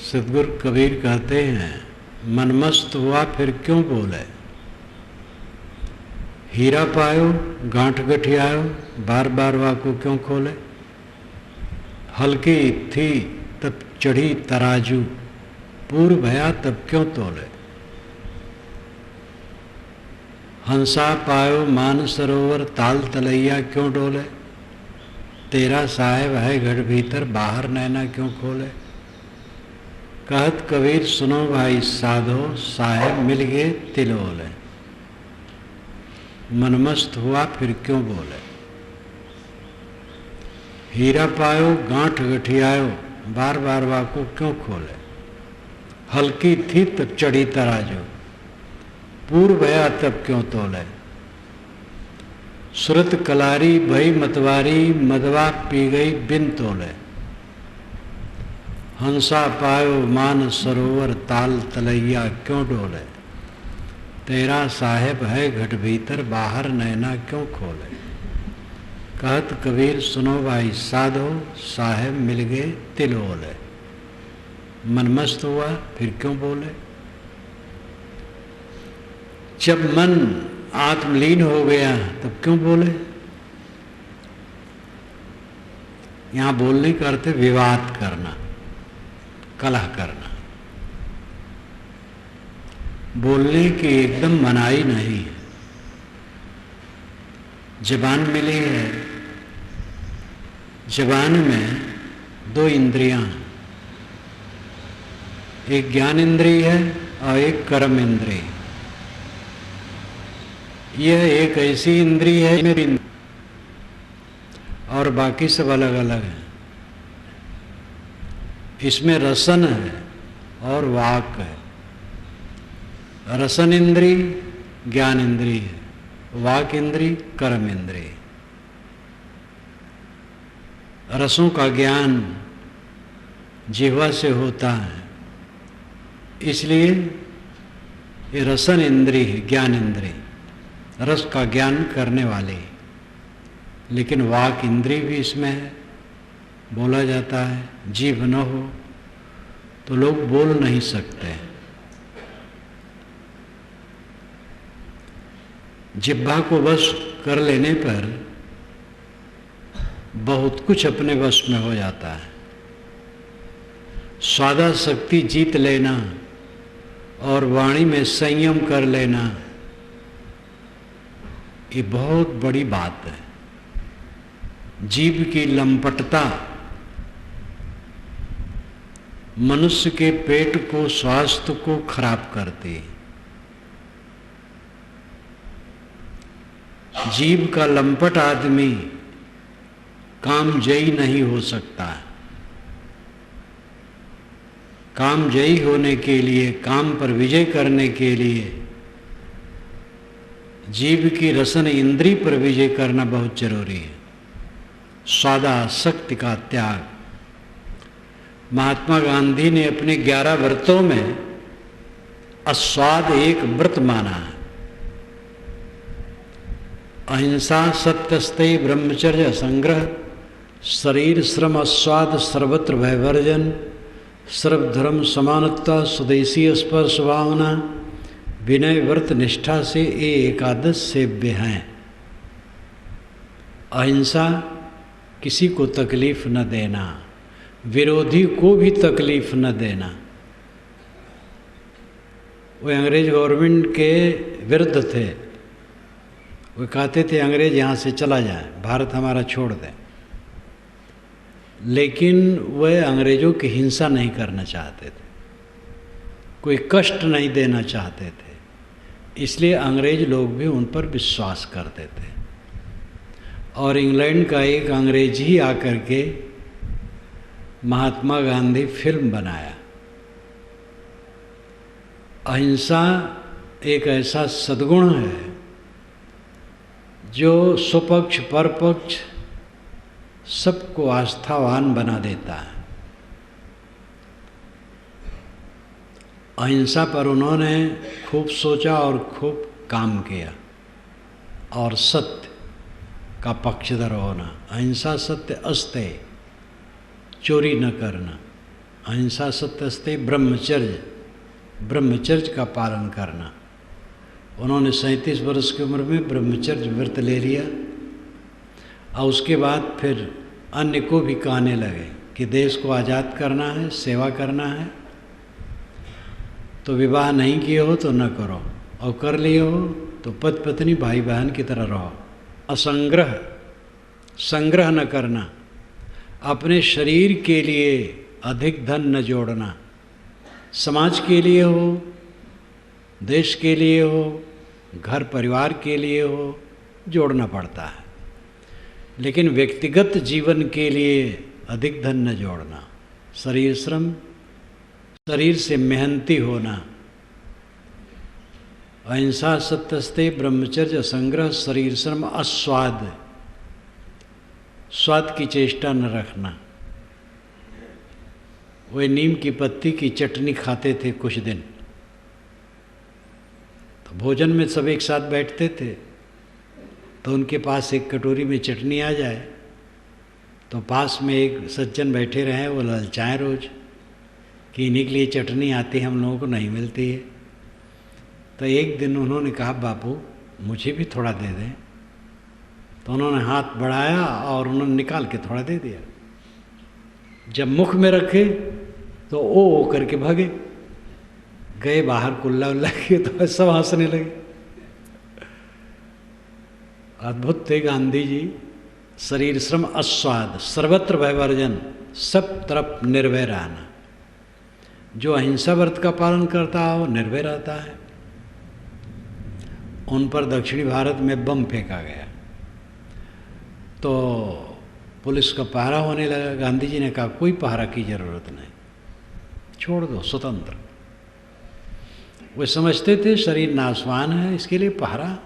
सद्गुरु कबीर कहते हैं, मनमस्त हुआ फिर क्यों बोले। हीरा पायो गांठ गठियायो, बार बार वाको क्यों खोले। हल्की थी तब चढ़ी तराजू, पूर्व भया तब क्यों तोले। हंसा पायो मान सरोवर, ताल तलैया क्यों डोले। तेरा साहेब है घट भीतर, बाहर नैना क्यों खोले। कहत कबीर सुनो भाई साधो, साहेब मिल गए तिलोले। मनमस्त हुआ फिर क्यों बोले। हीरा पायो गांठ गठियायो, बार बार वाको क्यों खोले। हल्की थी तब चढ़ी तराजू, पूर्व भया तब क्यों तोले। सुरत कलारी भई मतवारी, मदवा पी गई बिन तोले। हंसा पायो मान सरोवर, ताल तलैया क्यों डोले। तेरा साहेब है घट भीतर, बाहर नैना क्यों खोले। कहत कबीर सुनो भाई साधो, साहेब मिल गए तिलोले। मनमस्त हुआ फिर क्यों बोले। जब मन आत्मलीन हो गया तब क्यों बोले। यहां बोलने का अर्थ है विवाद करना, कलह करना। बोलने की एकदम मनाही नहीं है। जबान मिली है, जबान में दो इंद्रियां, एक ज्ञान इंद्रिय है और एक कर्म इंद्रिय। यह एक ऐसी इंद्रिय है मेरी, और बाकी सब अलग अलग है। इसमें रसन है और वाक है। रसन इंद्रिय ज्ञान इंद्रिय है, वाक इंद्रिय कर्म इंद्रिय। रसों का ज्ञान जिह्वा से होता है, इसलिए ये रसन इंद्रिय है, ज्ञान इंद्रिय, रस का ज्ञान करने वाले। लेकिन वाक इंद्रिय भी इसमें है, बोला जाता है। जीभ न हो तो लोग बोल नहीं सकते। जिह्वा को वश कर लेने पर बहुत कुछ अपने वश में हो जाता है। स्वादासक्ति जीत लेना और वाणी में संयम कर लेना, ये बहुत बड़ी बात है। जीभ की लंपटता मनुष्य के पेट को, स्वास्थ्य को खराब करती है। जीभ का लंपट आदमी कामजयी नहीं हो सकता। कामजयी होने के लिए, काम पर विजय करने के लिए जीभ की रसन इंद्रिय पर विजय करना बहुत जरूरी है। स्वादासक्ति का त्याग। महात्मा गांधी ने अपने 11 व्रतों में अस्वाद एक व्रत माना है। अहिंसा, सत्यस्तेय, ब्रह्मचर्य, संग्रह, शरीर श्रम, अस्वाद, सर्वत्र भयवर्जन, सर्वधर्म समानता, स्वदेशी स्पर्श भावना, विनय, व्रत, निष्ठा से ये एकादश सेव्य हैं। अहिंसा, किसी को तकलीफ न देना, विरोधी को भी तकलीफ न देना। वो अंग्रेज गवर्नमेंट के विरुद्ध थे। वो कहते थे अंग्रेज यहाँ से चला जाए, भारत हमारा छोड़ दे। लेकिन वह अंग्रेजों की हिंसा नहीं करना चाहते थे, कोई कष्ट नहीं देना चाहते थे। इसलिए अंग्रेज लोग भी उन पर विश्वास करते थे। और इंग्लैंड का एक अंग्रेज ही आकर के महात्मा गांधी फिल्म बनाया। अहिंसा एक ऐसा सद्गुण है जो स्वपक्ष परपक्ष सबको आस्थावान बना देता है। अहिंसा पर उन्होंने खूब सोचा और खूब काम किया। और सत्य का पक्षधर होना, अहिंसा सत्य अस्तेय, चोरी न करना, अहिंसा सत्यस्ते ब्रह्मचर्य, ब्रह्मचर्य का पालन करना। उन्होंने 37 वर्ष की उम्र में ब्रह्मचर्य व्रत ले लिया और उसके बाद फिर अन्य को भी कहने लगे कि देश को आज़ाद करना है, सेवा करना है, तो विवाह नहीं किए हो तो न करो, और कर लिए हो तो पति पत्नी भाई बहन की तरह रहो। असंग्रह, संग्रह न करना, अपने शरीर के लिए अधिक धन न जोड़ना। समाज के लिए हो, देश के लिए हो, घर परिवार के लिए हो, जोड़ना पड़ता है, लेकिन व्यक्तिगत जीवन के लिए अधिक धन न जोड़ना। शरीर श्रम, शरीर से मेहनती होना। अहिंसा सत्यस्ते ब्रह्मचर्य संग्रह शरीर श्रम अस्वाद, स्वाद की चेष्टा न रखना। वे नीम की पत्ती की चटनी खाते थे कुछ दिन, तो भोजन में सब एक साथ बैठते थे, तो उनके पास एक कटोरी में चटनी आ जाए तो पास में एक सज्जन बैठे रहे, वो ललचाएं रोज कि इन्हीं के लिए चटनी आती है, हम लोगों को नहीं मिलती है। तो एक दिन उन्होंने कहा, बापू मुझे भी थोड़ा दे दें। तो उन्होंने हाथ बढ़ाया और उन्होंने निकाल के थोड़ा दे दिया। जब मुख में रखे तो ओ करके भागे, गए बाहर कुल्ला उल्ला किए तो सब हंसने लगे। अद्भुत थे गांधी जी। शरीर श्रम अस्वाद, सर्वत्र भयवर्जन, सब तरफ निर्भय रहना। जो अहिंसा व्रत का पालन करता हो निर्भय रहता है। उन पर दक्षिणी भारत में बम फेंका गया तो पुलिस का पहरा होने लगा। गांधी जी ने कहा कोई पहरा की जरूरत नहीं, छोड़ दो, स्वतंत्र। वे समझते थे शरीर नाशवान है, इसके लिए पहरा।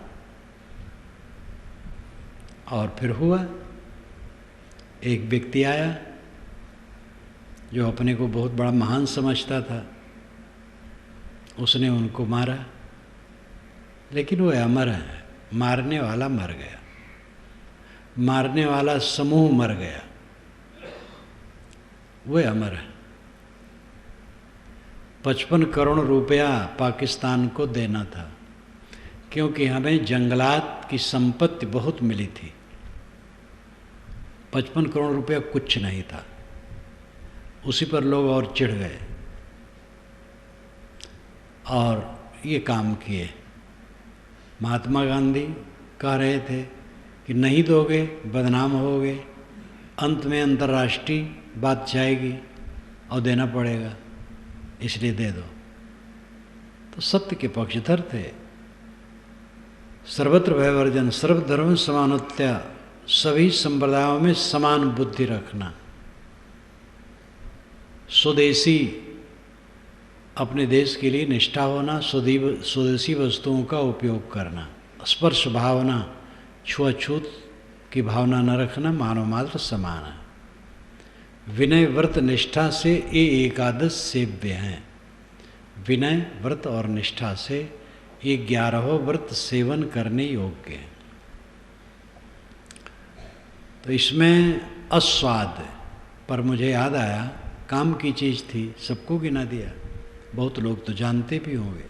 और फिर हुआ, एक व्यक्ति आया जो अपने को बहुत बड़ा महान समझता था, उसने उनको मारा, लेकिन वो अमर है। मारने वाला मर गया, मारने वाला समूह मर गया, वो अमर है। 55 करोड़ रुपया पाकिस्तान को देना था, क्योंकि हमें जंगलात की संपत्ति बहुत मिली थी। 55 करोड़ रुपया कुछ नहीं था, उसी पर लोग और चिढ़ गए और ये काम किए। महात्मा गांधी कह रहे थे कि नहीं दोगे बदनाम होगे, अंत में अंतर्राष्ट्रीय बात जाएगी और देना पड़ेगा, इसलिए दे दो। तो सत्य के पक्षधर थे। सर्वत्र भयवर्जन, सर्वधर्म समानत्या, सभी संप्रदायों में समान बुद्धि रखना। स्वदेशी, अपने देश के लिए निष्ठा होना, स्वदेशी वस्तुओं का उपयोग करना। स्पर्श भावना, छुआछूत की भावना न रखना, मानव मात्र समान है। विनय व्रत निष्ठा से ये एकादश सेव्य हैं। विनय व्रत और निष्ठा से ये 11 व्रत सेवन करने योग्य हैं। तो इसमें अस्वाद पर मुझे याद आया, काम की चीज़ थी, सबको गिना दिया, बहुत लोग तो जानते भी होंगे।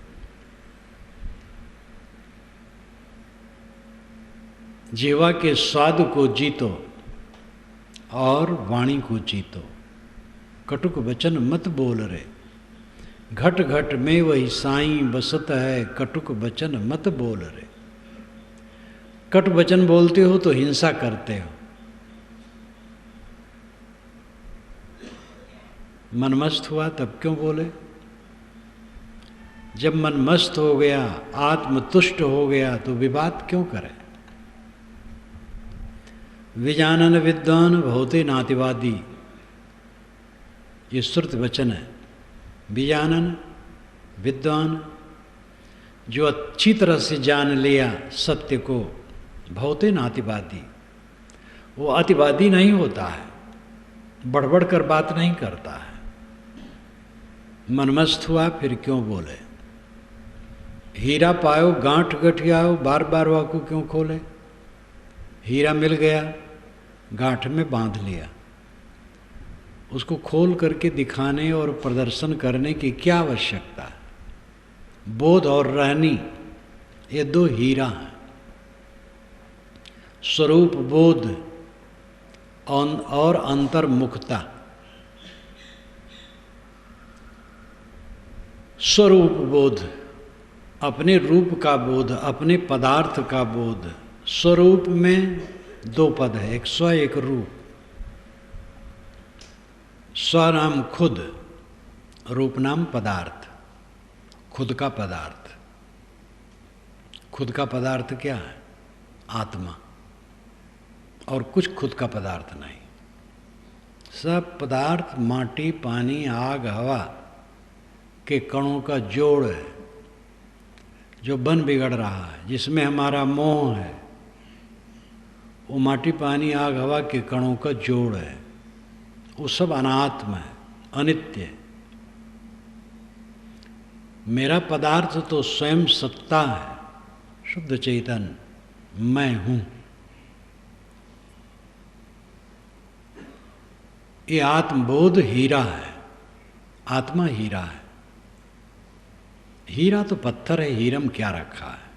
जीवा के स्वाद को जीतो और वाणी को जीतो। कटुक वचन मत बोल रे, घट घट में वही साईं बसत है, कटुक वचन मत बोल रे। कट वचन बोलते हो तो हिंसा करते हो। मन मस्त हुआ तब क्यों बोले? जब मन मस्त हो गया, आत्मतुष्ट हो गया, तो विवाद क्यों करें? विजानन विद्वान भवते नातिवादी, ये श्रुत वचन है। विजानन विद्वान, जो अच्छी तरह से जान लिया सत्य को, भवते नातिवादी, वो अतिवादी नहीं होता है, बढ़ कर बात नहीं करता है। मनमस्त हुआ फिर क्यों बोले? हीरा पायो गांठ गठियाओ, बार बार वाकू क्यों खोले? हीरा मिल गया, गांठ में बांध लिया। उसको खोल करके दिखाने और प्रदर्शन करने की क्या आवश्यकता है? बोध और रहनी ये दो हीरा हैं। स्वरूप बोध और अंतर्मुखता। स्वरूप बोध, अपने रूप का बोध, अपने पदार्थ का बोध। स्वरूप में दो पद है, एक स्व एक रूप। स्व नाम खुद, रूप नाम पदार्थ। खुद का पदार्थ, खुद का पदार्थ क्या है? आत्मा। और कुछ खुद का पदार्थ नहीं। सब पदार्थ माटी, पानी, आग, हवा के कणों का जोड़ है, जो बन बिगड़ रहा है, जिसमें हमारा मोह है। वो माटी, पानी, आग, हवा के कणों का जोड़ है। वो सब अनात्म है, अनित्य है। मेरा पदार्थ तो स्वयं सत्ता है, शुद्ध चेतन मैं हूं। ये आत्मबोध हीरा है, आत्मा हीरा है। हीरा तो पत्थर है, हीरा में क्या रखा है?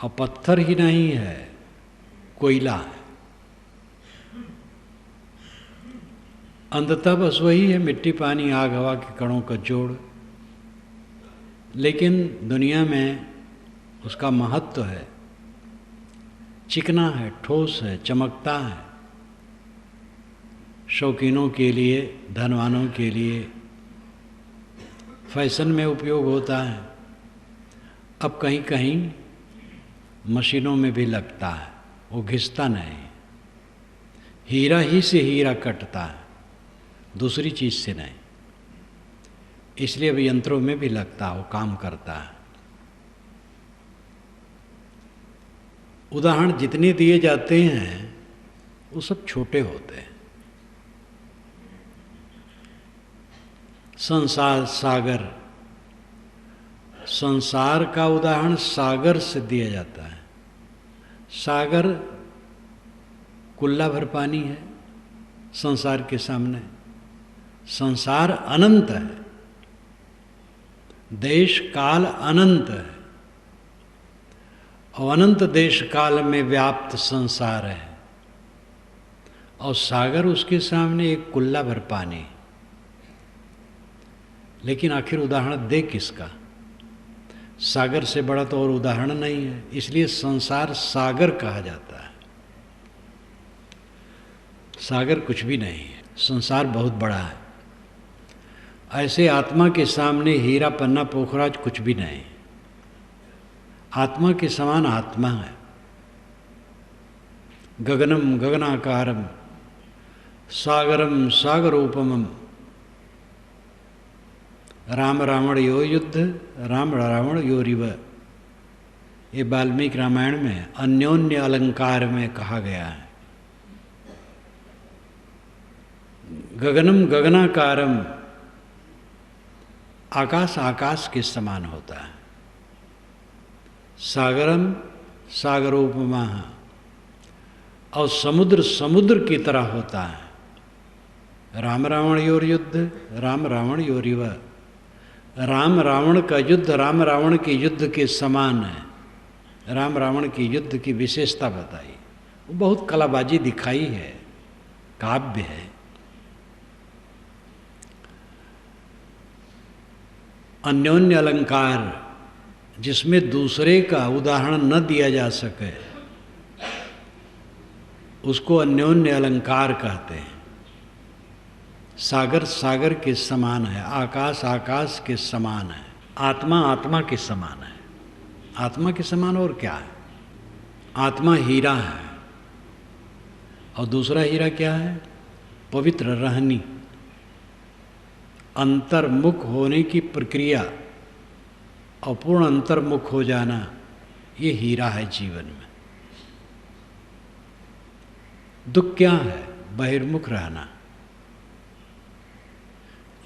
और पत्थर ही नहीं है, कोयला है। अंततः बस वही है, मिट्टी, पानी, आग, हवा के कणों का जोड़। लेकिन दुनिया में उसका महत्व है, चिकना है, ठोस है, चमकता है। शौकीनों के लिए, धनवानों के लिए फैशन में उपयोग होता है। अब कहीं कहीं मशीनों में भी लगता है, वो घिसता नहीं। हीरा ही से हीरा कटता है, दूसरी चीज़ से नहीं। इसलिए अब यंत्रों में भी लगता है, वो काम करता है। उदाहरण जितने दिए जाते हैं वो सब छोटे होते हैं। संसार सागर, संसार का उदाहरण सागर से दिया जाता है। सागर कुल्ला भर पानी है संसार के सामने। संसार अनंत है, देश काल अनंत है, और अनंत देश काल में व्याप्त संसार है। और सागर उसके सामने एक कुल्ला भर पानी। लेकिन आखिर उदाहरण दे किसका? सागर से बड़ा तो और उदाहरण नहीं है, इसलिए संसार सागर कहा जाता है। सागर कुछ भी नहीं है, संसार बहुत बड़ा है। ऐसे आत्मा के सामने हीरा, पन्ना, पोखराज कुछ भी नहीं। आत्मा के समान आत्मा है। गगनम गगनाकारम, सागरम सागरोपमम। राम रावण यो युद्ध, राम रावण यो रिव। ये वाल्मीकि रामायण में अन्योन्य अलंकार में कहा गया है। गगनम गगनाकारम, आकाश आकाश के समान होता है। सागरम सागरोपमा, और समुद्र समुद्र की तरह होता है। राम रावण योर युद्ध, राम रावण योरिव। राम रावण का युद्ध राम रावण के युद्ध के समान है। राम रावण की युद्ध की विशेषता बताई, वो बहुत कलाबाजी दिखाई है, काव्य है। अन्योन्य अलंकार, जिसमें दूसरे का उदाहरण न दिया जा सके, उसको अन्योन्य अलंकार कहते हैं। सागर सागर के समान है, आकाश आकाश के समान है, आत्मा आत्मा के समान है। आत्मा के समान और क्या है? आत्मा हीरा है, और दूसरा हीरा क्या है? पवित्र रहनी, अंतर्मुख होने की प्रक्रिया, और पूर्ण अंतर्मुख हो जाना, ये हीरा है जीवन में। दुख क्या है? बहिर्मुख रहना।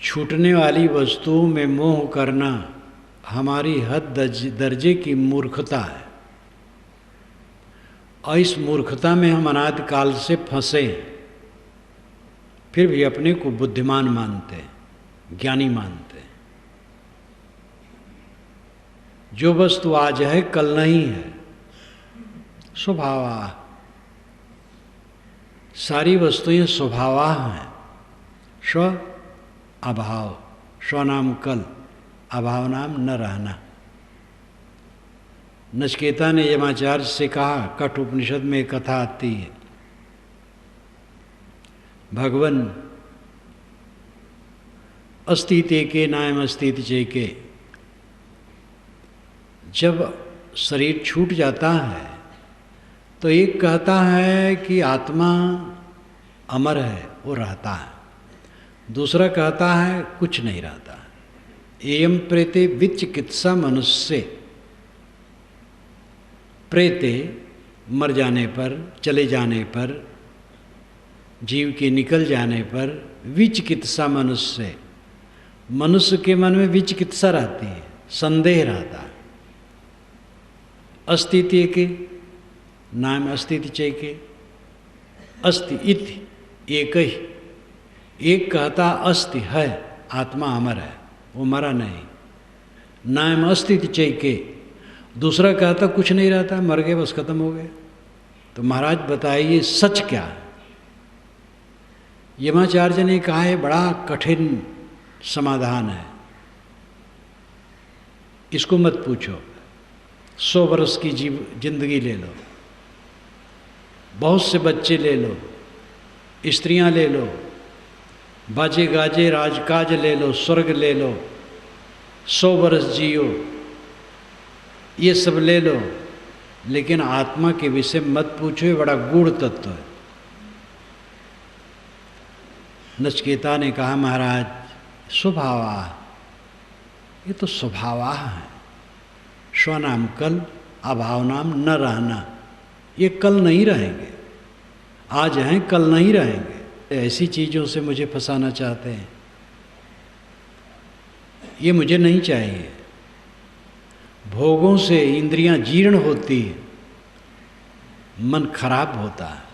छूटने वाली वस्तुओं में मोह करना हमारी हद दर्जे की मूर्खता है, और इस मूर्खता में हम अनादिकाल से फंसे। फिर भी अपने को बुद्धिमान मानते हैं, ज्ञानी मानते हैं। जो वस्तु आज है कल नहीं है, स्वभाव। सारी वस्तुएं स्वभाव हैं। स्व अभाव, स्व नाम कल, अभाव नाम न रहना। नचिकेता ने यमाचार्य से कहा, कठ उपनिषद में एक कथा आती है, भगवन अस्तित्व के नाम अस्तित्व चेके। जब शरीर छूट जाता है तो एक कहता है कि आत्मा अमर है, वो रहता है। दूसरा कहता है कुछ नहीं रहता। एयम प्रेते विचिकित्सा मनुष्य। प्रेते मर जाने पर, चले जाने पर, जीव के निकल जाने पर विचिकित्सा मनुष्य, मनुष्य के मन में विचिकित्सा रहती है, संदेह रहता है। अस्तित्व के नाम अस्तित्व चेके, अस्ति इति एक ही। एक कहता अस्ति है, आत्मा अमर है, वो मरा नहीं, नाम अस्तित्व चेके। दूसरा कहता कुछ नहीं रहता, मर गए बस खत्म हो गए। तो महाराज बताइए सच क्या है? यमाचार्य ने कहा है बड़ा कठिन समाधान है, इसको मत पूछो। 100 वर्ष की जिंदगी ले लो, बहुत से बच्चे ले लो, स्त्रियां ले लो, बाजे गाजे राजकाज ले लो, स्वर्ग ले लो, 100 वर्ष जियो, ये सब ले लो, लेकिन आत्मा के विषय मत पूछो, ये बड़ा गूढ़ तत्व है। नचिकेता ने कहा महाराज स्वभावा, ये तो स्वभावा है। स्वनाम कल, अभाव नाम न रहना। ये कल नहीं रहेंगे, आज हैं कल नहीं रहेंगे। ऐसी चीज़ों से मुझे फंसाना चाहते हैं, ये मुझे नहीं चाहिए। भोगों से इंद्रियां जीर्ण होती है, मन खराब होता है।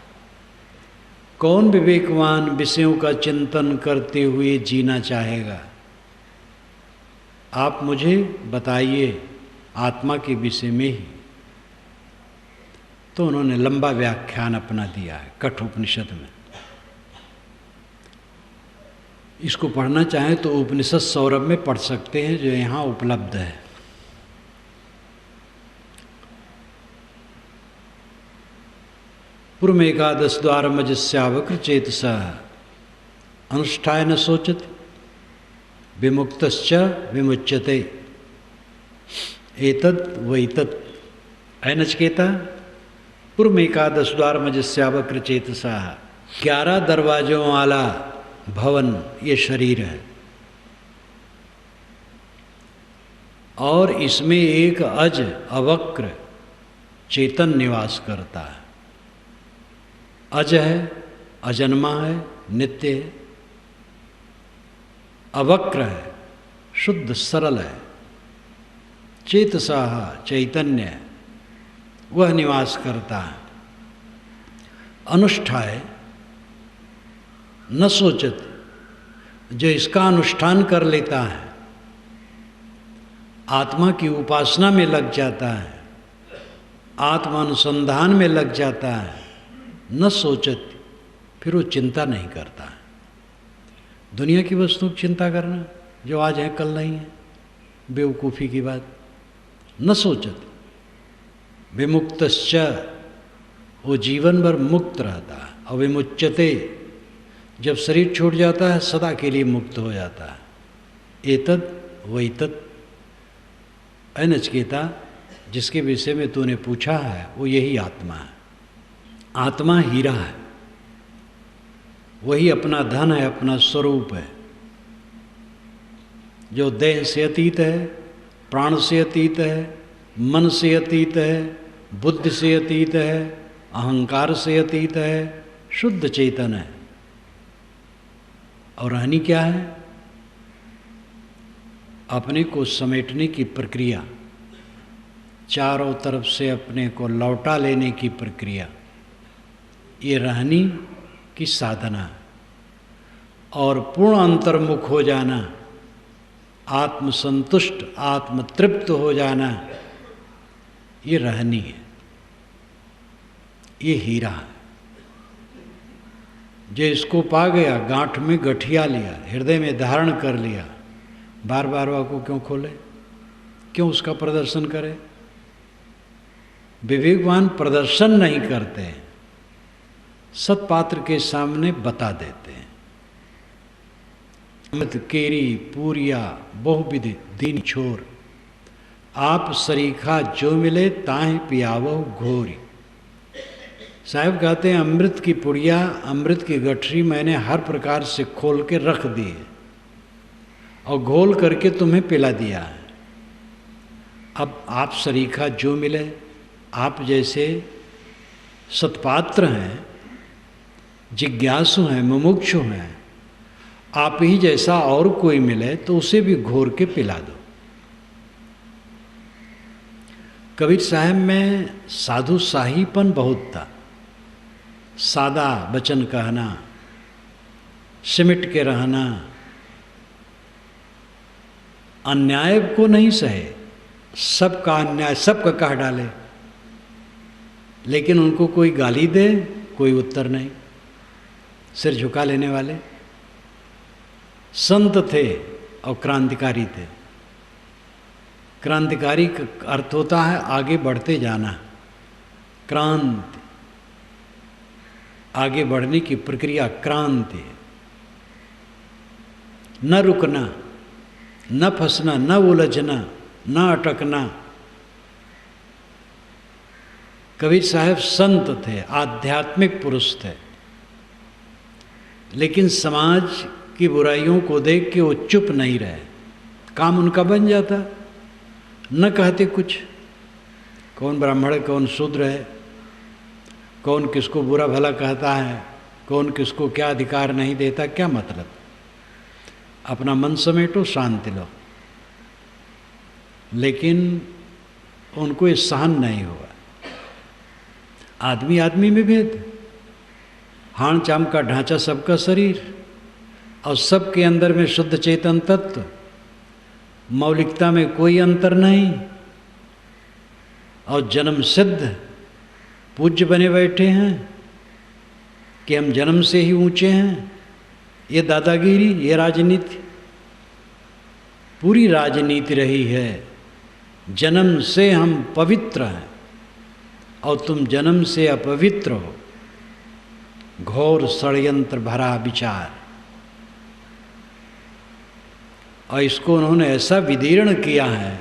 कौन विवेकवान विषयों का चिंतन करते हुए जीना चाहेगा? आप मुझे बताइए आत्मा के विषय में ही। तो उन्होंने लंबा व्याख्यान अपना दिया है कठोपनिषद में। इसको पढ़ना चाहें तो उपनिषद सौरभ में पढ़ सकते हैं, जो यहाँ उपलब्ध है। पूर्व एकादश द्वार मजस्यावक्र चेतसा अनुष्ठाय न सोचत विमुक्तश्च विमुच्यते एतद वैतद। है नचिकेता, पूर्व एकादश द्वार मजस्यावक्र चेतसा, 11 दरवाजों वाला भवन ये शरीर है, और इसमें एक अज अवक्र चेतन निवास करता है। अज है, अजन्मा है, नित्य है। अवक्र है, शुद्ध सरल है। चेतसा चैतन्य, वह निवास करता है। अनुष्ठाय न सोचत, जो इसका अनुष्ठान कर लेता है, आत्मा की उपासना में लग जाता है, आत्मानुसंधान में लग जाता है, न सोचत, फिर वो चिंता नहीं करता है। दुनिया की वस्तुओं की चिंता करना, जो आज है कल नहीं है, बेवकूफ़ी की बात। न सोचत विमुक्तश्च, वो जीवन भर मुक्त रहता है। अविमुच्यते, जब शरीर छूट जाता है सदा के लिए मुक्त हो जाता है। एतद वैतद। ऐ नचिकेता, जिसके विषय में तूने पूछा है वो यही आत्मा है। आत्मा हीरा है, वही अपना धन है, अपना स्वरूप है, जो देह से अतीत है, प्राण से अतीत है, मन से अतीत है, बुद्धि से अतीत है, अहंकार से अतीत है, शुद्ध चेतन है। और रहनी क्या है? अपने को समेटने की प्रक्रिया, चारों तरफ से अपने को लौटा लेने की प्रक्रिया, ये रहनी की साधना। और पूर्ण अंतर्मुख हो जाना, आत्मसंतुष्ट आत्मतृप्त हो जाना, ये रहनी है, ये हीरा है। जो इसको पा गया, गांठ में गठिया लिया, हृदय में धारण कर लिया, बार बार को क्यों खोले, क्यों उसका प्रदर्शन करे? विवेकवान प्रदर्शन नहीं करते, सत्पात्र के सामने बता देते हैं। अमृत केरी पूरिया बहुविध दीन छोर, आप सरीखा जो मिले ताहि पियावो घोरी। साहब कहते हैं अमृत की पुड़िया, अमृत की गठरी मैंने हर प्रकार से खोल के रख दी है और घोल करके तुम्हें पिला दिया है। अब आप सरीखा जो मिले, आप जैसे सत्पात्र हैं, जिज्ञासु हैं, मुमुक्षु हैं, आप ही जैसा और कोई मिले तो उसे भी घोर के पिला दो। कबीर साहब में साधु शाहीपन बहुत था, सादा वचन कहना, सिमट के रहना, अन्याय को नहीं सहे, सबका अन्याय सबका कह डाले, लेकिन उनको कोई गाली दे कोई उत्तर नहीं, सिर झुका लेने वाले संत थे और क्रांतिकारी थे। क्रांतिकारी का अर्थ होता है आगे बढ़ते जाना, क्रांति, आगे बढ़ने की प्रक्रिया क्रांति, न रुकना, न फंसना, न उलझना, न अटकना। कबीर साहब संत थे, आध्यात्मिक पुरुष थे, लेकिन समाज की बुराइयों को देख के वो चुप नहीं रहे, काम उनका बन जाता, न कहते कुछ। कौन ब्राह्मण है, कौन शूद्र है, कौन किसको बुरा भला कहता है, कौन किसको क्या अधिकार नहीं देता, क्या मतलब। अपना मन समेटो, शांति लो। लेकिन उनको ये सहन नहीं हुआ। आदमी आदमी में भेद, हाण चाम का ढांचा सबका शरीर, और सबके अंदर में शुद्ध चेतन तत्व, मौलिकता में कोई अंतर नहीं, और जन्म सिद्ध पूज्य बने बैठे हैं कि हम जन्म से ही ऊंचे हैं। ये दादागिरी, ये राजनीति, पूरी राजनीति रही है। जन्म से हम पवित्र हैं और तुम जन्म से अपवित्र हो। घोर षड्यंत्र भरा विचार, और इसको उन्होंने ऐसा विदीर्ण किया है,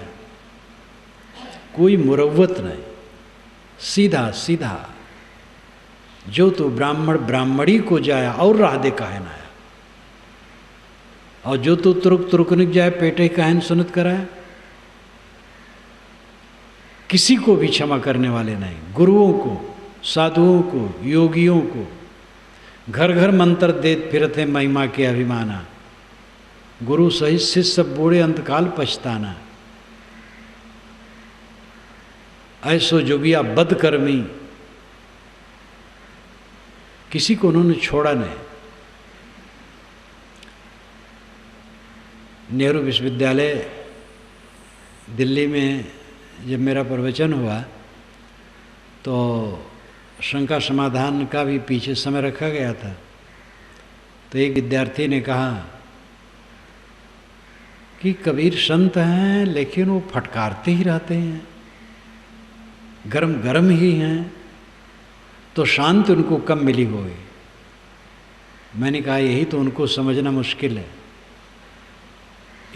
कोई मुरव्वत नहीं, सीधा सीधा। जो तो ब्राह्मण ब्राह्मणी को जाया और राह दे कहन आया, और जो तो तुरुक तुरुकनिक जाए पेटे कहन सुनत कराया। किसी को भी क्षमा करने वाले नहीं। गुरुओं को, साधुओं को, योगियों को घर घर मंत्र देत फिरते महिमा के अभिमाना। गुरु सहित शिष्य सब बूढ़े अंतकाल पछताना। ऐसो जोगिया बदकर्मी, किसी को उन्होंने छोड़ा नहीं। नेहरू विश्वविद्यालय दिल्ली में जब मेरा प्रवचन हुआ तो शंका समाधान का भी पीछे समय रखा गया था। तो एक विद्यार्थी ने कहा कि कबीर संत हैं लेकिन वो फटकारते ही रहते हैं, गरम गरम ही हैं, तो शांति उनको कब मिली होगी। मैंने कहा यही तो उनको समझना मुश्किल है।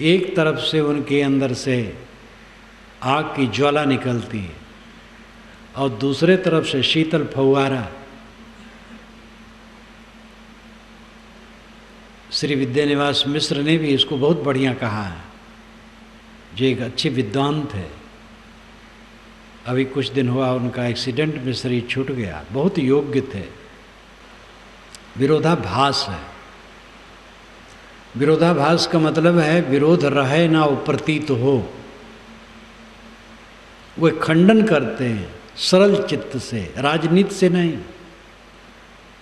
एक तरफ से उनके अंदर से आग की ज्वाला निकलती है और दूसरे तरफ से शीतल फव्वारा। श्री विद्यानिवास मिश्र ने भी इसको बहुत बढ़िया कहा है, जो एक अच्छे विद्वान थे। अभी कुछ दिन हुआ उनका एक्सीडेंट में शरीर छूट गया, बहुत योग्य थे। विरोधाभास है। विरोधाभास का मतलब है विरोध रहे ना वो प्रतीत हो। वे खंडन करते हैं सरल चित्त से, राजनीति से नहीं।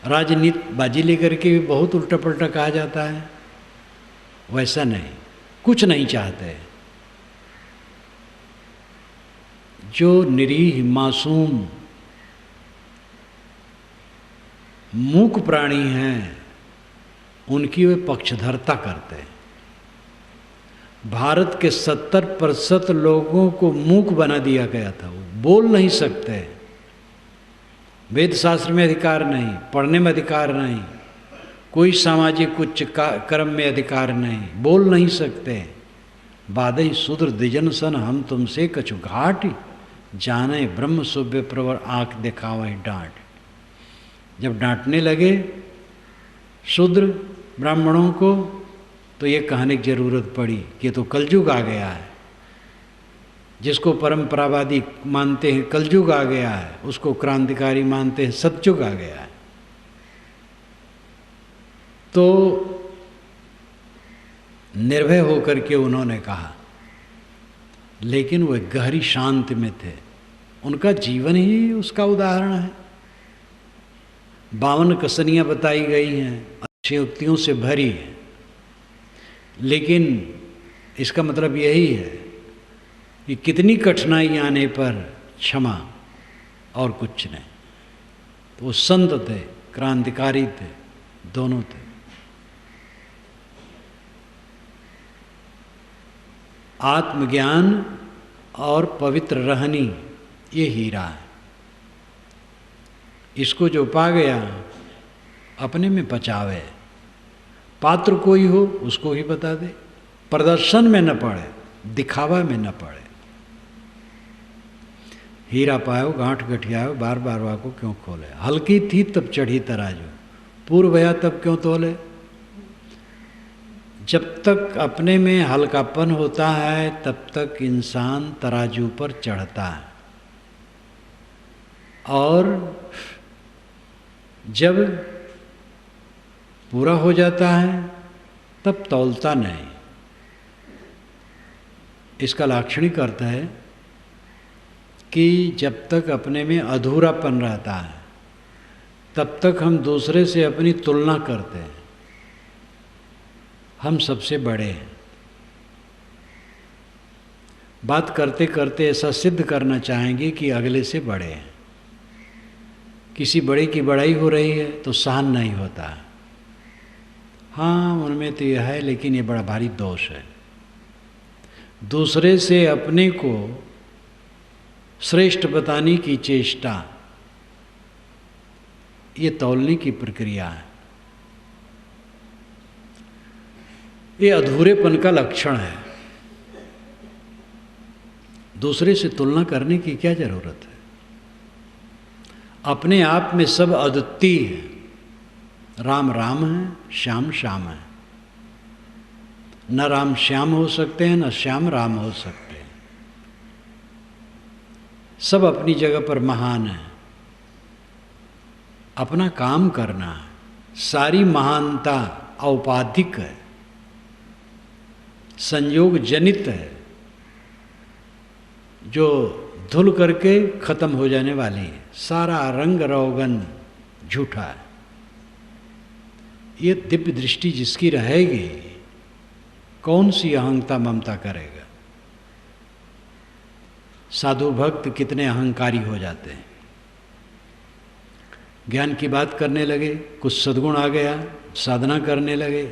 राजनीति बाजी लेकर के भी बहुत उल्टा पलटा कहा जाता है, वैसा नहीं, कुछ नहीं चाहते। जो निरीह मासूम मूक प्राणी हैं उनकी वे पक्षधरता करते हैं। भारत के 70% लोगों को मूक बना दिया गया था, वो बोल नहीं सकते, वेद शास्त्र में अधिकार नहीं, पढ़ने में अधिकार नहीं, कोई सामाजिक उच्च कर्म में अधिकार नहीं, बोल नहीं सकते। बादई शूद्र द्विजन सन हम तुमसे कछु घाट, जाने ब्रह्म सुव्य प्रवर आंख दिखावे डांट। जब डांटने लगे शूद्र ब्राह्मणों को तो ये कहने की जरूरत पड़ी कि तो कलयुग आ गया है। जिसको परंपरावादी मानते हैं कलयुग आ गया है, उसको क्रांतिकारी मानते हैं सतयुग आ गया है। तो निर्भय होकर के उन्होंने कहा, लेकिन वह गहरी शांति में थे। उनका जीवन ही उसका उदाहरण है। 52 कसनियाँ बताई गई हैं, अच्छी युक्तियों से भरी है, लेकिन इसका मतलब यही है कि कितनी कठिनाई आने पर क्षमा और कुछ नहीं। तो वो संत थे, क्रांतिकारी थे, दोनों थे। आत्मज्ञान और पवित्र रहनी ये हीरा है। इसको जो पा गया अपने में पचावे, पात्र कोई हो उसको ही बता दे, प्रदर्शन में न पड़े, दिखावा में न पड़े। हीरा पायो गांठ गठियायो, बार बार वाको क्यों खोले। हल्की थी तब चढ़ी तराजू, पूर्व भया तब क्यों तोले। जब तक अपने में हल्कापन होता है तब तक इंसान तराजू पर चढ़ता है, और जब पूरा हो जाता है तब तौलता नहीं। इसका लाक्षणिक अर्थ है कि जब तक अपने में अधूरापन रहता है तब तक हम दूसरे से अपनी तुलना करते हैं, हम सबसे बड़े हैं। बात करते करते ऐसा सिद्ध करना चाहेंगे कि अगले से बड़े हैं। किसी बड़े की बड़ाई हो रही है तो सहन नहीं होता। हाँ, उनमें तो यह है, लेकिन ये बड़ा भारी दोष है। दूसरे से अपने को श्रेष्ठ बताने की चेष्टा, ये तौलने की प्रक्रिया है, ये अधूरेपन का लक्षण है। दूसरे से तुलना करने की क्या जरूरत है। अपने आप में सब अद्वितीय है। राम राम है, श्याम श्याम है। न राम श्याम हो सकते हैं, न श्याम राम हो सकते हैं। सब अपनी जगह पर महान है। अपना काम करना है। सारी महानता औपाधिक है, संयोग जनित है, जो धुल करके खत्म हो जाने वाली है। सारा रंग रोगन झूठा है। ये दिव्य दृष्टि जिसकी रहेगी, कौन सी अहंता ममता करेगा। साधु भक्त कितने अहंकारी हो जाते हैं। ज्ञान की बात करने लगे, कुछ सद्गुण आ गया, साधना करने लगे,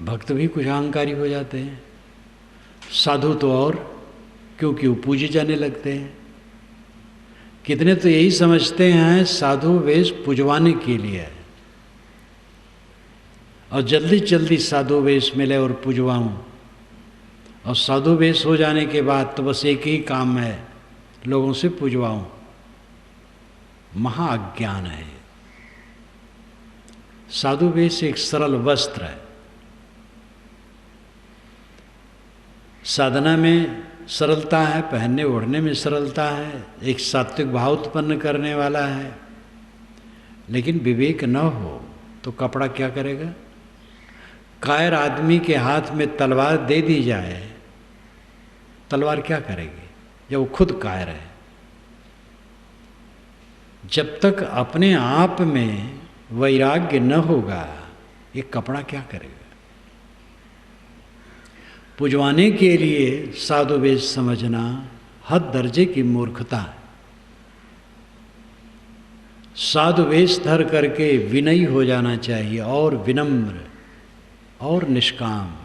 भक्त भी कुछ अहंकारी हो जाते हैं। साधु तो और, क्योंकि वो पूजे जाने लगते हैं। कितने तो यही समझते हैं साधु वेश पुजवाने के लिए है, और जल्दी जल्दी साधु वेश मिले और पुजवाऊं। और साधु वेश हो जाने के बाद तो बस एक ही काम है, लोगों से पुजवाऊं। महाअज्ञान है। साधु वेश एक सरल वस्त्र है। साधना में सरलता है, पहनने ओढ़ने में सरलता है, एक सात्विक भाव उत्पन्न करने वाला है। लेकिन विवेक न हो तो कपड़ा क्या करेगा। कायर आदमी के हाथ में तलवार दे दी जाए, तलवार क्या करेगी जब वो खुद कायर है। जब तक अपने आप में वैराग्य न होगा, ये कपड़ा क्या करेगा? पुजवाने के लिए साधु वेश समझना हद दर्जे की मूर्खता है। साधु वेश धर करके विनयी हो जाना चाहिए, और विनम्र और निष्काम।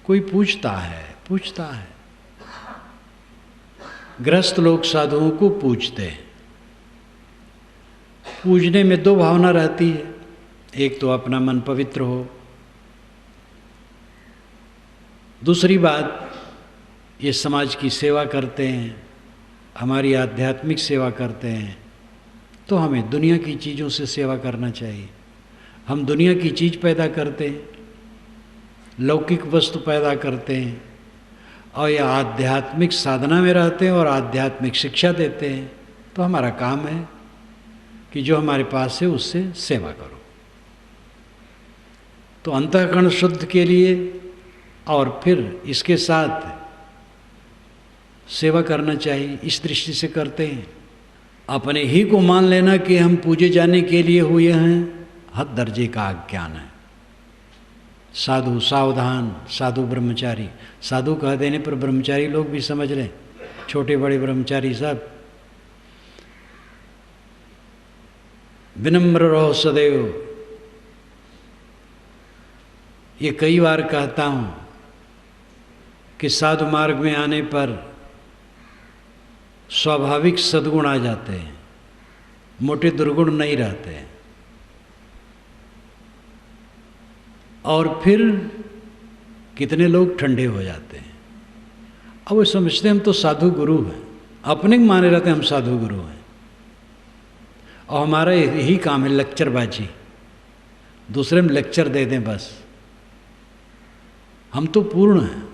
कोई पूछता है गृहस्थ लोग साधुओं को पूछते हैं। पूजने में दो भावना रहती है, एक तो अपना मन पवित्र हो, दूसरी बात ये समाज की सेवा करते हैं, हमारी आध्यात्मिक सेवा करते हैं, तो हमें दुनिया की चीज़ों से सेवा करना चाहिए। हम दुनिया की चीज़ पैदा करते हैं, लौकिक वस्तु पैदा करते हैं, और यह आध्यात्मिक साधना में रहते हैं और आध्यात्मिक शिक्षा देते हैं, तो हमारा काम है कि जो हमारे पास है उससे सेवा करो। तो अंतःकरण शुद्ध के लिए और फिर इसके साथ सेवा करना चाहिए, इस दृष्टि से करते हैं। अपने ही को मान लेना कि हम पूजे जाने के लिए हुए हैं, हद दर्जे का अज्ञान है। साधु सावधान, साधु ब्रह्मचारी। साधु कह देने पर ब्रह्मचारी लोग भी समझ लें, छोटे बड़े ब्रह्मचारी सब। विनम्र रहो सदैव, ये कई बार कहता हूँ कि साधु मार्ग में आने पर स्वाभाविक सद्गुण आ जाते हैं, मोटे दुर्गुण नहीं रहते हैं। और फिर कितने लोग ठंडे हो जाते हैं। अब वो समझते हैं हम तो साधु गुरु हैं, अपने माने रहते हैं हम साधु गुरु हैं, और हमारा यही काम है लेक्चरबाजी, दूसरे में लेक्चर दे दें बस। हम तो पूर्ण हैं,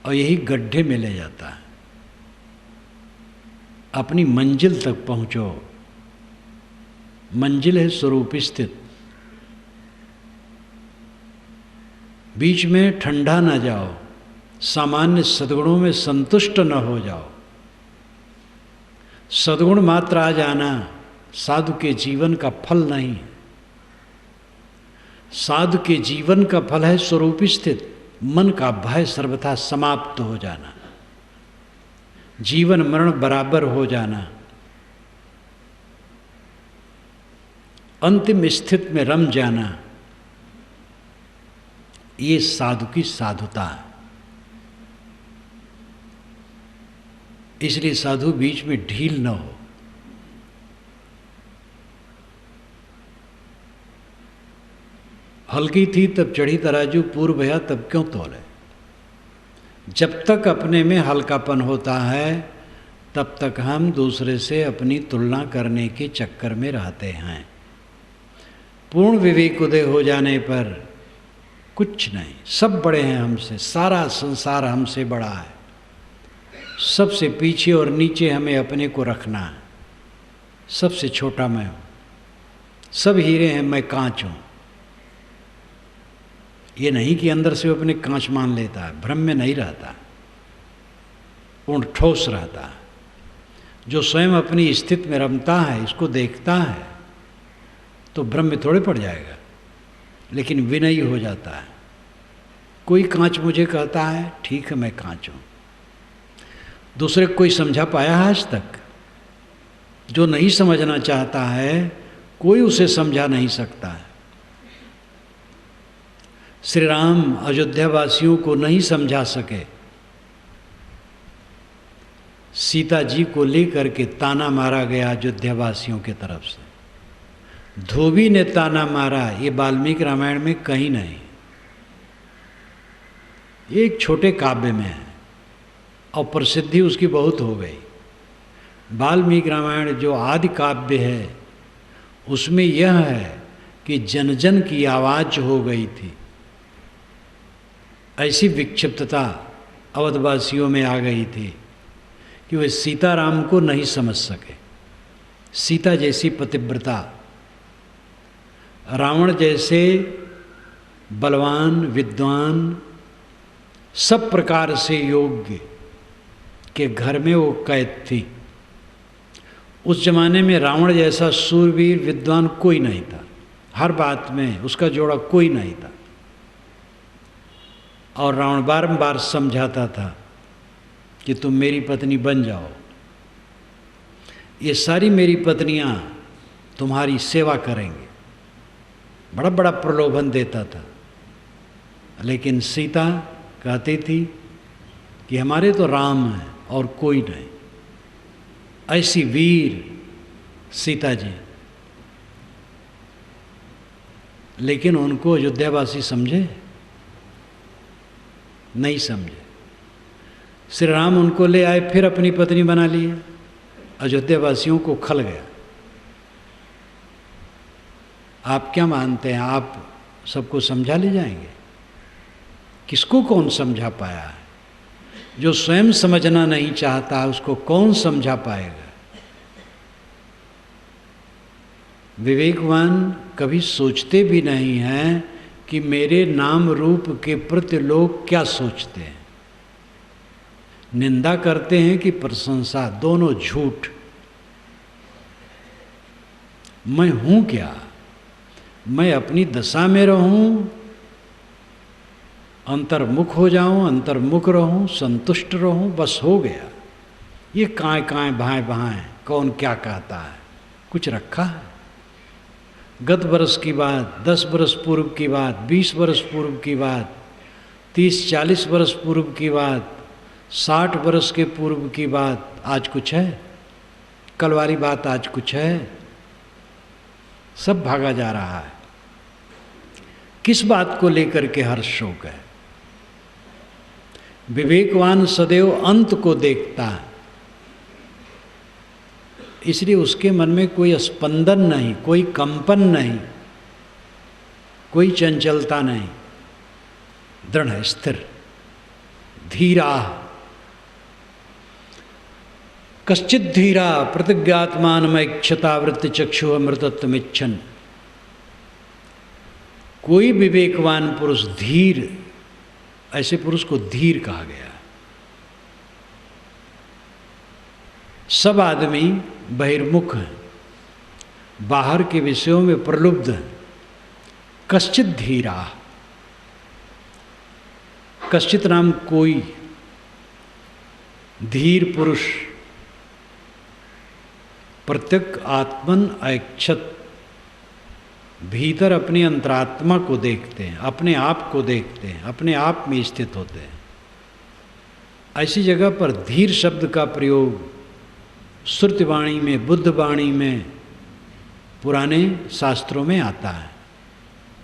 और यही गड्ढे में ले जाता है। अपनी मंजिल तक पहुँचो, मंजिल है स्वरूप स्थित। बीच में ठंडा न जाओ, सामान्य सद्गुणों में संतुष्ट न हो जाओ। सद्गुण मात्र आ जाना साधु के जीवन का फल नहीं। साधु के जीवन का फल है स्वरूप स्थित, मन का भय सर्वथा समाप्त हो जाना, जीवन मरण बराबर हो जाना, अंतिम स्थिति में रम जाना। ये साधु की साधुता है। इसलिए साधु बीच में ढील न हो। हल्की थी तब चढ़ी तराजू, पूर्व भया तब क्यों तोले। जब तक अपने में हल्कापन होता है तब तक हम दूसरे से अपनी तुलना करने के चक्कर में रहते हैं। पूर्ण विवेक उदय हो जाने पर कुछ नहीं, सब बड़े हैं हमसे, सारा संसार हमसे बड़ा है, सबसे पीछे और नीचे हमें अपने को रखना है। सबसे छोटा मैं हूँ, सब हीरे हैं, मैं कांच हूँ। ये नहीं कि अंदर से वो अपने कांच मान लेता है, भ्रम में नहीं रहता, पूर्ण ठोस रहता है। जो स्वयं अपनी स्थिति में रमता है, इसको देखता है, तो भ्रम में थोड़े पड़ जाएगा, लेकिन विनयी हो जाता है। कोई कांच मुझे कहता है, ठीक है मैं कांच हूँ। दूसरे को कोई समझा पाया है आज तक? जो नहीं समझना चाहता है कोई उसे समझा नहीं सकता है। श्री राम अयोध्या वासियों को नहीं समझा सके, सीता जी को लेकर के ताना मारा गया अयोध्या वासियों की तरफ से। धोबी ने ताना मारा, ये वाल्मीकि रामायण में कहीं नहीं, एक छोटे काव्य में है और प्रसिद्धि उसकी बहुत हो गई। वाल्मीकि रामायण जो आदि काव्य है उसमें यह है कि जन जन की आवाज़ हो गई थी। ऐसी विक्षिप्तता अवधवासियों में आ गई थी कि वे सीताराम को नहीं समझ सके। सीता जैसी पतिव्रता, रावण जैसे बलवान विद्वान, सब प्रकार से योग्य के घर में वो कैद थी। उस जमाने में रावण जैसा सूरवीर विद्वान कोई नहीं था, हर बात में उसका जोड़ा कोई नहीं था। और रावण बारंबार समझाता था कि तुम मेरी पत्नी बन जाओ, ये सारी मेरी पत्नियां तुम्हारी सेवा करेंगे, बड़ा बड़ा प्रलोभन देता था। लेकिन सीता कहती थी कि हमारे तो राम हैं और कोई नहीं। ऐसी वीर सीता जी, लेकिन उनको अयोध्यावासी समझे नहीं समझे। श्री राम उनको ले आए, फिर अपनी पत्नी बना लिए। अयोध्यावासियों को खल गया। आप क्या मानते हैं, आप सबको समझा ले जाएंगे? किसको कौन समझा पाया है? जो स्वयं समझना नहीं चाहता उसको कौन समझा पाएगा? विवेकवान कभी सोचते भी नहीं हैं कि मेरे नाम रूप के प्रति लोग क्या सोचते हैं। निंदा करते हैं कि प्रशंसा, दोनों झूठ। मैं हूं क्या? मैं अपनी दशा में रहूं, अंतर्मुख हो जाऊं, अंतर्मुख रहूं, संतुष्ट रहूं, बस हो गया। ये काएं भाएं भाएं कौन क्या कहता है? कुछ रखा है? गत वर्ष की बात, 10 वर्ष पूर्व की बात, 20 वर्ष पूर्व की बात, 30-40 वर्ष पूर्व की बात, 60 वर्ष के पूर्व की बात आज कुछ है? कल वाली बात आज कुछ है? सब भागा जा रहा है। किस बात को लेकर के हर्ष शोक है? विवेकवान सदैव अंत को देखता है, इसलिए उसके मन में कोई स्पंदन नहीं, कोई कंपन नहीं, कोई चंचलता नहीं, दृढ़ स्थिर धीरा। कश्चित धीरा प्रतिज्ञात्मानमैक्षता वृत्ति चक्षु अमृतत्वमिच्छन। कोई विवेकवान पुरुष धीर, ऐसे पुरुष को धीर कहा गया। सब आदमी बहिर्मुख हैं, बाहर के विषयों में प्रलुब्ध हैं। कश्चित धीरा, कश्चित नाम कोई धीर पुरुष प्रत्यक आत्मन ऐक्षत, भीतर अपनी अंतरात्मा को देखते हैं, अपने आप को देखते हैं, अपने आप में स्थित होते हैं। ऐसी जगह पर धीर शब्द का प्रयोग श्रुतिवाणी में, बुद्धवाणी में, पुराने शास्त्रों में आता है।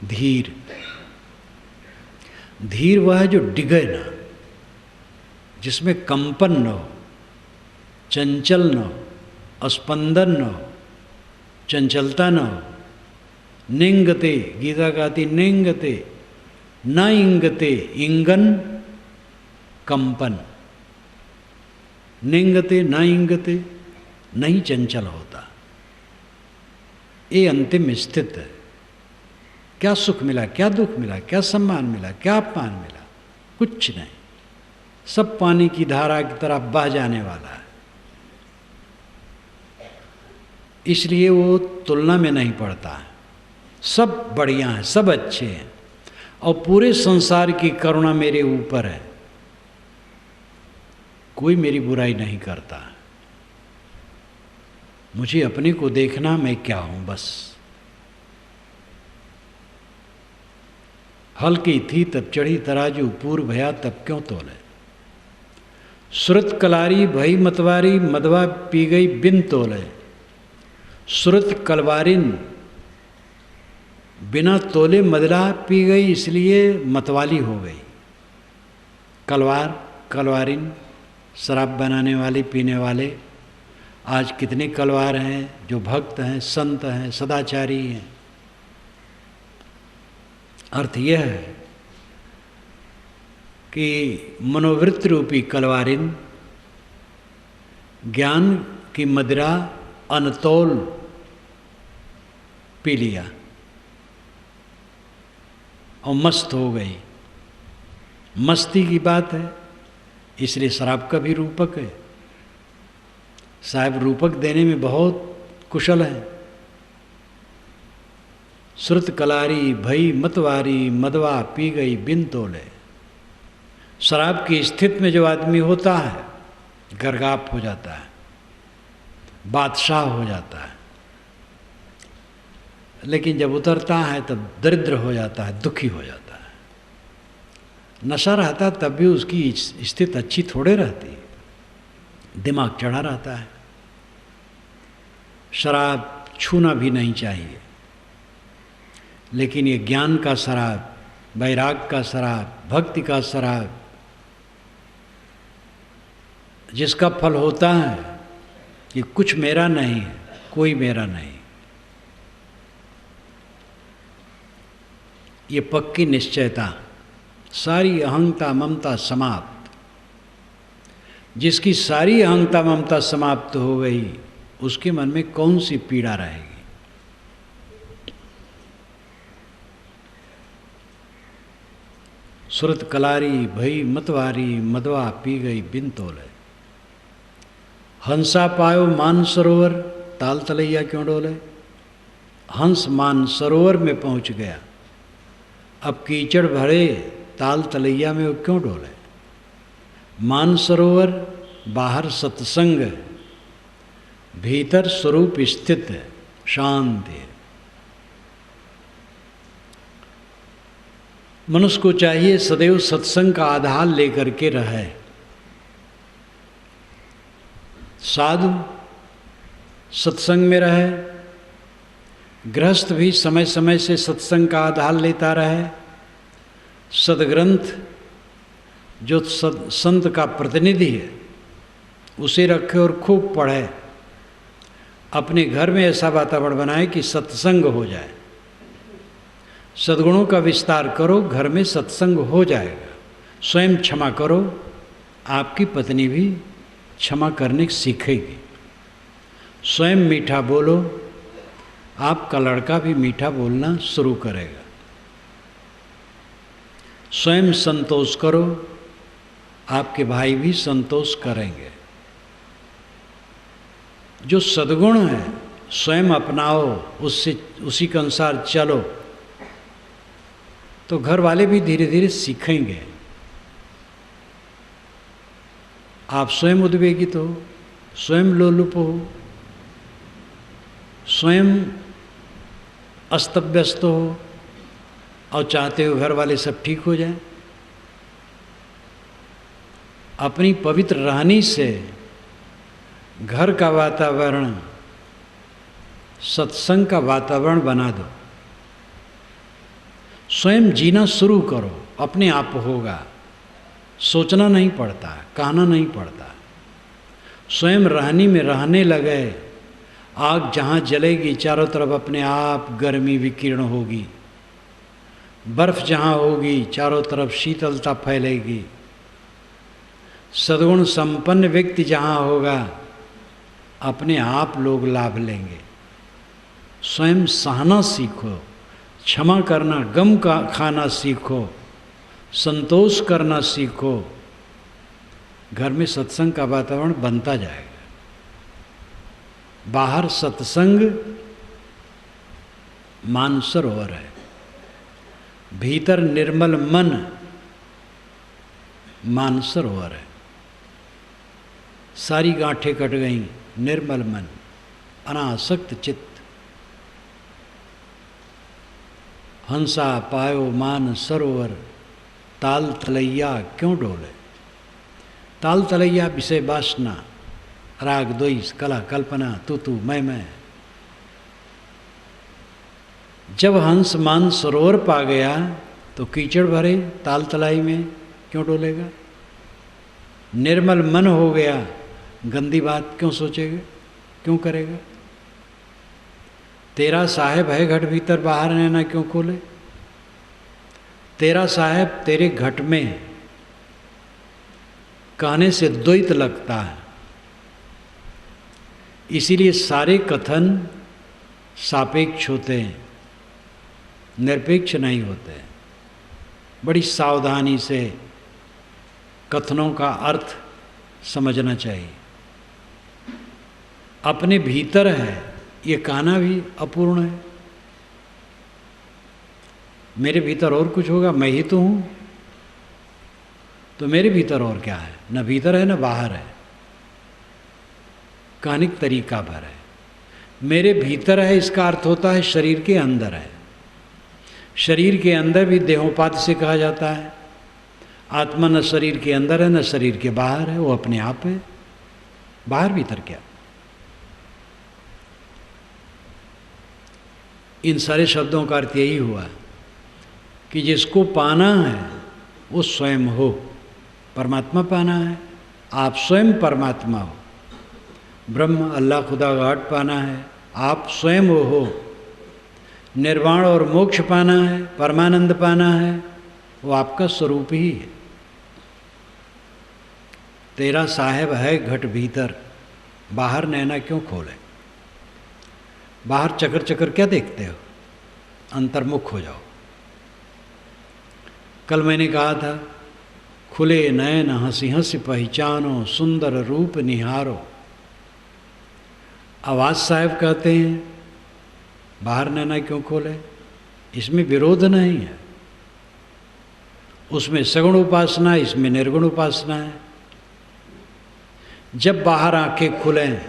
धीर, धीर वह है जो डिगे ना, जिसमें कंपन न हो, चंचल न हो, स्पंदन न हो, चंचलता न हो। निंगते, गीता कहती निंगते न इंगते, इंगन कंपन। निंगते न इंगते, नहीं चंचल होता। ये अंतिम स्थित है। क्या सुख मिला, क्या दुख मिला, क्या सम्मान मिला, क्या अपमान मिला? कुछ नहीं, सब पानी की धारा की तरह बह जाने वाला है। इसलिए वो तुलना में नहीं पड़ता है। सब बढ़िया हैं, सब अच्छे हैं, और पूरे संसार की करुणा मेरे ऊपर है। कोई मेरी बुराई नहीं करता। मुझे अपने को देखना, मैं क्या हूं बस। हल्की थी तब चढ़ी तराजू, पूर्व भया तब क्यों तोले। सुरत कलारी भई मतवारी, मदवा पी गई बिन तोले। सुरत कलवारिन बिना तोले मदरा पी गई, इसलिए मतवाली हो गई। कलवार, कलवारिन शराब बनाने वाले, पीने वाले। आज कितने कलवार हैं जो भक्त हैं, संत हैं, सदाचारी हैं। अर्थ यह है कि मनोवृत्ति रूपी कलवारिन ज्ञान की मदिरा अनतोल पी लिया और मस्त हो गई। मस्ती की बात है, इसलिए शराब का भी रूपक है। साहब रूपक देने में बहुत कुशल है। श्रुत कलारी भई मतवारी मदवा पी गई बिन तोले। शराब की स्थिति में जो आदमी होता है गर्गाप हो जाता है, बादशाह हो जाता है, लेकिन जब उतरता है तब दरिद्र हो जाता है, दुखी हो जाता है। नशा रहता तब भी उसकी स्थिति अच्छी थोड़े रहती, दिमाग चढ़ा रहता है। शराब छूना भी नहीं चाहिए, लेकिन ये ज्ञान का शराब, वैराग का शराब, भक्ति का शराब, जिसका फल होता है कि कुछ मेरा नहीं है, कोई मेरा नहीं, ये पक्की निश्चयता, सारी अहंता ममता समाप्त। जिसकी सारी अहंता ममता समाप्त हो गई, उसके मन में कौन सी पीड़ा रहेगी। सुरत कलारी भई मतवारी मदवा पी गई बिन तोले। हंसा पायो मान सरोवर ताल तलैया क्यों डोले। हंस मान सरोवर में पहुंच गया, अब कीचड़ भरे ताल तलैया में वो क्यों डोले। मान सरोवर बाहर सत्संग, भीतर स्वरूप स्थित शांति। मनुष्य को चाहिए सदैव सत्संग का आधार लेकर के रहे। साधु सत्संग में रहे, गृहस्थ भी समय समय से सत्संग का आधार लेता रहे। सदग्रंथ जो संत का प्रतिनिधि है उसे रखे और खूब पढ़े। अपने घर में ऐसा वातावरण बनाए कि सत्संग हो जाए। सद्गुणों का विस्तार करो, घर में सत्संग हो जाएगा। स्वयं क्षमा करो, आपकी पत्नी भी क्षमा करने सीखेगी। स्वयं मीठा बोलो, आपका लड़का भी मीठा बोलना शुरू करेगा। स्वयं संतोष करो, आपके भाई भी संतोष करेंगे। जो सद्गुण है स्वयं अपनाओ, उससे उसी के अनुसार चलो, तो घर वाले भी धीरे धीरे सीखेंगे। आप स्वयं उद्वेगित हो, स्वयं लोलुप हो, स्वयं अस्तव्यस्त हो और चाहते हो घर वाले सब ठीक हो जाए। अपनी पवित्र रहनी से घर का वातावरण सत्संग का वातावरण बना दो। स्वयं जीना शुरू करो, अपने आप होगा। सोचना नहीं पड़ता, कहना नहीं पड़ता। स्वयं रहनी में रहने लगे। आग जहाँ जलेगी चारों तरफ अपने आप गर्मी विकीर्ण होगी। बर्फ जहाँ होगी चारों तरफ शीतलता फैलेगी। सद्गुण संपन्न व्यक्ति जहाँ होगा अपने आप लोग लाभ लेंगे। स्वयं सहना सीखो, क्षमा करना, गम का खाना सीखो, संतोष करना सीखो। घर में सत्संग का वातावरण बनता जाएगा। बाहर सत्संग मानसरोवर है, भीतर निर्मल मन मानसरोवर है। सारी गांठें कट गईं, निर्मल मन, अनासक्त चित्त। हंसा पायो मान सरोवर ताल तलैया क्यों डोले। ताल तलैया विषय वासना, राग द्वेष, कला कल्पना, तू मैं। जब हंस मान सरोवर पा गया तो कीचड़ भरे ताल तलाई में क्यों डोलेगा। निर्मल मन हो गया, गंदी बात क्यों सोचेगा, क्यों करेगा। तेरा साहेब है घट भीतर, बाहर रहना क्यों खोले। तेरा साहेब तेरे घट में कहने से द्वैत लगता है, इसीलिए सारे कथन सापेक्ष होते हैं, निरपेक्ष नहीं होते। बड़ी सावधानी से कथनों का अर्थ समझना चाहिए। अपने भीतर है ये कहना भी अपूर्ण है। मेरे भीतर और कुछ होगा, मैं ही तो हूँ, तो मेरे भीतर और क्या है? न भीतर है न बाहर है, कहने का तरीका भर है। मेरे भीतर है इसका अर्थ होता है शरीर के अंदर है। शरीर के अंदर भी देहोपात से कहा जाता है। आत्मा न शरीर के अंदर है न शरीर के बाहर है, वो अपने आप है। बाहर भीतर क्या? इन सारे शब्दों का अर्थ यही हुआ कि जिसको पाना है वो स्वयं हो, परमात्मा पाना है, आप स्वयं परमात्मा हो। ब्रह्म अल्लाह खुदा गॉड पाना है, आप स्वयं हो। निर्वाण और मोक्ष पाना है, परमानंद पाना है, वो आपका स्वरूप ही है। तेरा साहेब है घट भीतर, बाहर नैना क्यों खोले? बाहर चकर चकर क्या देखते हो? अंतर्मुख हो जाओ। कल मैंने कहा था, खुले नयन हंसी हंसी पहचानो, सुंदर रूप निहारो। आवाज साहब कहते हैं बाहर नैना क्यों खोले? इसमें विरोध नहीं है। उसमें सगुण उपासना, इसमें निर्गुण उपासना है। जब बाहर आंखें खुलें,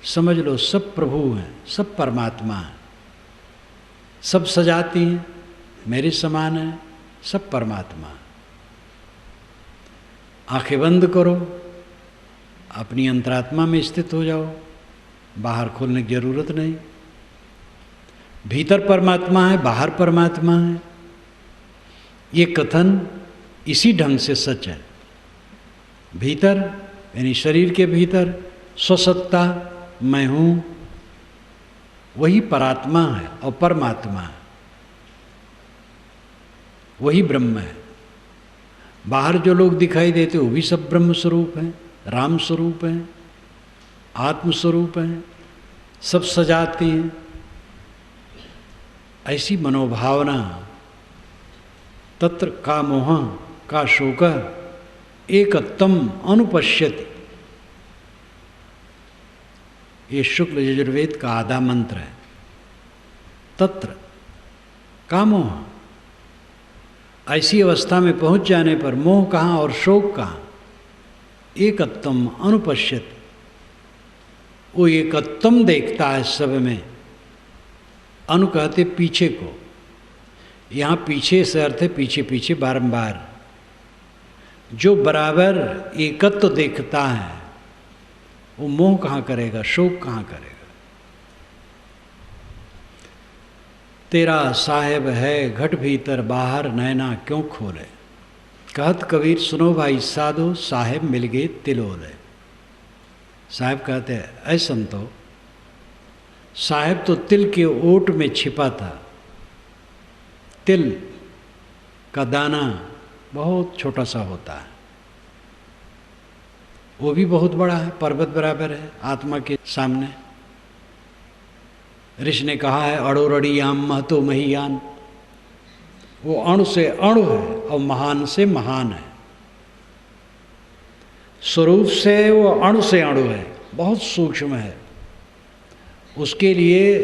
समझ लो सब प्रभु हैं, सब परमात्मा हैं, सब सजाती हैं, मेरे समान है, सब परमात्मा। आंखें बंद करो, अपनी अंतरात्मा में स्थित हो जाओ, बाहर खोलने की जरूरत नहीं। भीतर परमात्मा है, बाहर परमात्मा है। ये कथन इसी ढंग से सच है। भीतर यानी शरीर के भीतर स्वसत्ता मैं हूँ, वही परात्मा है और परमात्मा है, वही ब्रह्म है। बाहर जो लोग दिखाई देते वो भी सब ब्रह्म स्वरूप हैं, राम स्वरूप हैं, आत्म स्वरूप हैं, सब सजाती हैं। ऐसी मनोभावना तत्र का मोह का शोक एकत्तम अनुपश्यति, ये शुक्ल यजुर्वेद का आधा मंत्र है। तत्र का मोह, ऐसी अवस्था में पहुंच जाने पर मोह कहाँ और शोक कहाँ? एकत्तम अनुपश्यति, वो एकत्तम देखता है सब में। अनु कहते पीछे को, यहाँ पीछे से अर्थ है पीछे पीछे बारंबार। जो बराबर एकत्व देखता है वो मोह कहाँ करेगा, शोक कहाँ करेगा? तेरा साहेब है घट भीतर, बाहर नैना क्यों खोले। कहत कबीर सुनो भाई साधो, साहेब मिल गए तिलोले। साहेब कहते हैं ऐ संतो, साहेब तो तिल के ओट में छिपा था। तिल का दाना बहुत छोटा सा होता है, वो भी बहुत बड़ा है, पर्वत बराबर है आत्मा के सामने। ऋषि ने कहा है अड़ोरड़ियाम महतो महियान, वो अणु से अणु है और महान से महान है। स्वरूप से वो अणु से अणु है, बहुत सूक्ष्म है। उसके लिए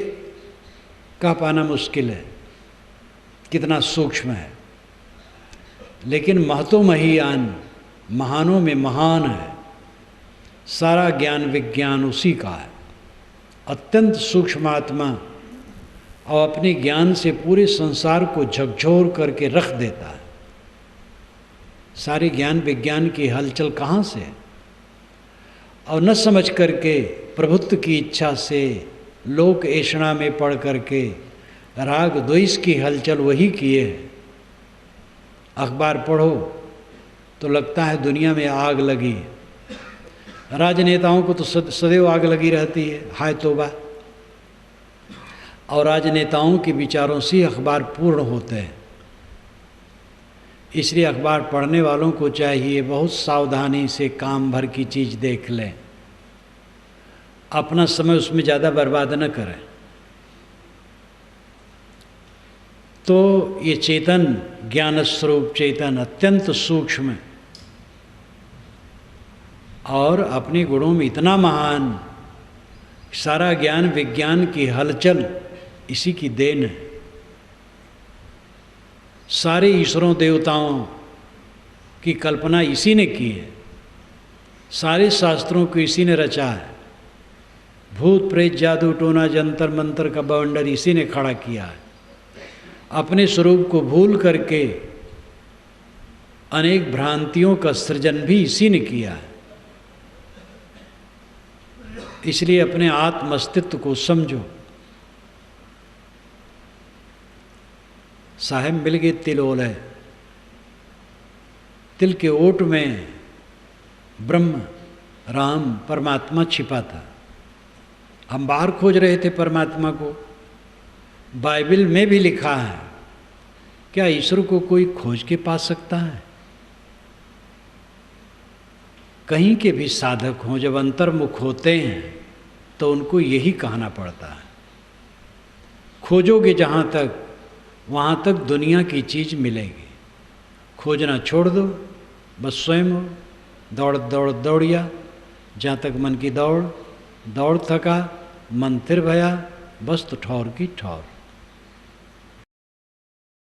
कह पाना मुश्किल है कितना सूक्ष्म है, लेकिन महतो महियान, महानों में महान है। सारा ज्ञान विज्ञान उसी का है। अत्यंत सूक्ष्म आत्मा और अपने ज्ञान से पूरे संसार को झकझोर करके रख देता है। सारे ज्ञान विज्ञान की हलचल कहाँ से है? और न समझ करके प्रभुत्व की इच्छा से लोक ऐषणा में पढ़ करके राग द्वेष की हलचल वही किए है। अखबार पढ़ो तो लगता है दुनिया में आग लगी है। राजनेताओं को तो सदैव आग लगी रहती है, हाय तौबा। और राजनेताओं के विचारों से अखबार पूर्ण होते हैं। इसलिए अखबार पढ़ने वालों को चाहिए बहुत सावधानी से काम भर की चीज़ देख लें, अपना समय उसमें ज़्यादा बर्बाद न करें। तो ये चेतन, ज्ञान स्वरूप चेतन अत्यंत सूक्ष्म है और अपने गुणों में इतना महान सारा ज्ञान विज्ञान की हलचल इसी की देन है। सारे ईश्वरों देवताओं की कल्पना इसी ने की है। सारे शास्त्रों को इसी ने रचा है। भूत प्रेत जादू टोना जंतर मंतर का बवंडर इसी ने खड़ा किया है। अपने स्वरूप को भूल करके अनेक भ्रांतियों का सृजन भी इसी ने किया है। इसलिए अपने आत्म अस्तित्व को समझो। साहेब मिल गए तिलोल है, तिल के ओट में ब्रह्म राम परमात्मा छिपा था। हम बाहर खोज रहे थे परमात्मा को। बाइबल में भी लिखा है, क्या ईश्वर को कोई खोज के पा सकता है? कहीं के भी साधक हों, जब अंतर्मुख होते हैं तो उनको यही कहना पड़ता है, खोजोगे जहाँ तक वहाँ तक दुनिया की चीज़ मिलेगी। खोजना छोड़ दो, बस स्वयं हो। दौड़ दौड़ दौड़िया, जहाँ तक मन की दौड़, दौड़ थका मन फिर भया, बस तो ठौर की ठौर।